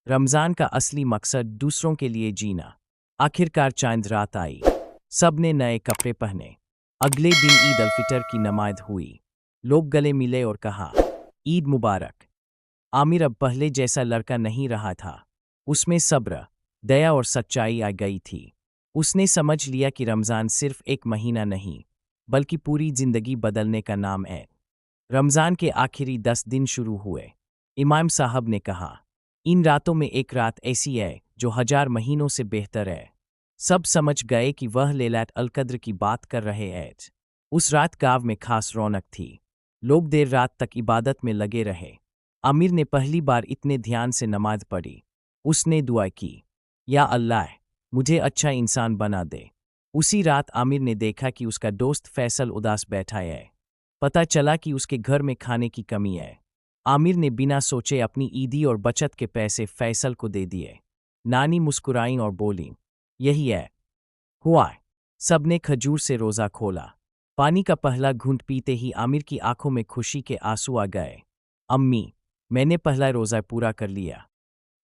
रमज़ान का असली मकसद दूसरों के लिए जीना। आखिरकार चांद रात आई। सब ने नए कपड़े पहने। अगले दिन ईद अल फितर की नमाज हुई। लोग गले मिले और कहा, ईद मुबारक। आमिर अब पहले जैसा लड़का नहीं रहा था। उसमें सब्र, दया और सच्चाई आ गई थी। उसने समझ लिया कि रमज़ान सिर्फ एक महीना नहीं, बल्कि पूरी जिंदगी बदलने का नाम है। रमज़ान के आखिरी 10 दिन शुरू हुए। इमाम साहब ने कहा, इन रातों में एक रात ऐसी है जो 1000 महीनों से बेहतर है। सब समझ गए कि वह लैलत अल कद्र की बात कर रहे हैं। उस रात गाँव में खास रौनक थी। लोग देर रात तक इबादत में लगे रहे। आमिर ने पहली बार इतने ध्यान से नमाज पढ़ी। उसने दुआ की, या अल्लाह, मुझे अच्छा इंसान बना दे। उसी रात आमिर ने देखा कि उसका दोस्त फैसल उदास बैठा है। पता चला कि उसके घर में खाने की कमी है। आमिर ने बिना सोचे अपनी ईदी और बचत के पैसे फैसल को दे दिए। नानी मुस्कुराईं और बोलीं, यही है हुआ। सबने खजूर से रोज़ा खोला। पानी का पहला घूंट पीते ही आमिर की आंखों में खुशी के आंसू आ गए। अम्मी, मैंने पहला रोज़ा पूरा कर लिया।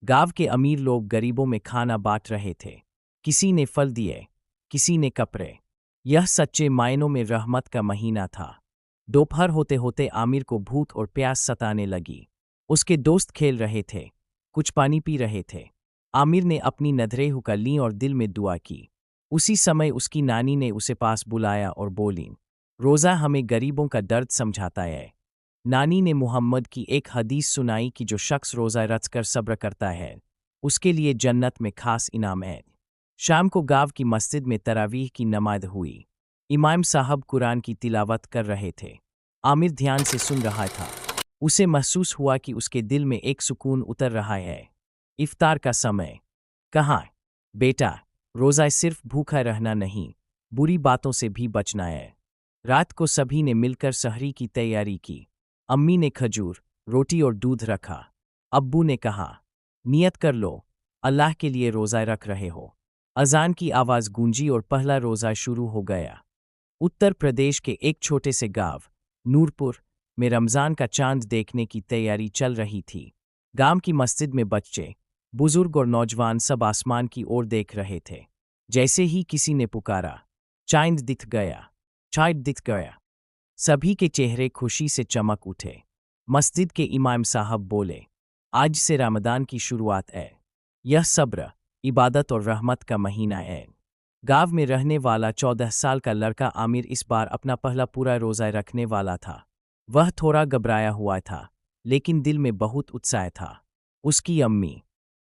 गांव के अमीर लोग गरीबों में खाना बांट रहे थे। किसी ने फल दिए, किसी ने कपड़े। यह सच्चे मायनों में रहमत का महीना था। दोपहर होते होते आमिर को भूख और प्यास सताने लगी। उसके दोस्त खेल रहे थे, कुछ पानी पी रहे थे। आमिर ने अपनी नजरें हुक्का लीं और दिल में दुआ की। उसी समय उसकी नानी ने उसे पास बुलाया और बोली, रोज़ा हमें गरीबों का दर्द समझाता है। नानी ने मुहम्मद की एक हदीस सुनाई कि जो शख्स रोज़ा रखकर सब्र करता है, उसके लिए जन्नत में खास इनाम है। शाम को गाँव की मस्जिद में तरावीह की नमाज हुई। इमाम साहब कुरान की तिलावत कर रहे थे। आमिर ध्यान से सुन रहा था। उसे महसूस हुआ कि उसके दिल में एक सुकून उतर रहा है। इफ्तार का समय। कहा, बेटा, रोज़ा सिर्फ भूखा रहना नहीं, बुरी बातों से भी बचना है। रात को सभी ने मिलकर सहरी की तैयारी की। अम्मी ने खजूर, रोटी और दूध रखा। अब्बू ने कहा, नियत कर लो, अल्लाह के लिए रोज़ा रख रहे हो। अज़ान की आवाज़ गूंजी और पहला रोज़ा शुरू हो गया। उत्तर प्रदेश के एक छोटे से गांव, नूरपुर, में रमज़ान का चांद देखने की तैयारी चल रही थी। गांव की मस्जिद में बच्चे, बुजुर्ग और नौजवान सब आसमान की ओर देख रहे थे। जैसे ही किसी ने पुकारा, चांद दिख गया, चांद दिख गया। सभी के चेहरे खुशी से चमक उठे। मस्जिद के इमाम साहब बोले, आज से रमज़ान की शुरुआत है। यह सब्र, इबादत और रहमत का महीना है। गाँव में रहने वाला 14 साल का लड़का आमिर इस बार अपना पहला पूरा रोज़ा रखने वाला था। वह थोड़ा घबराया हुआ था, लेकिन दिल में बहुत उत्साह था। उसकी अम्मी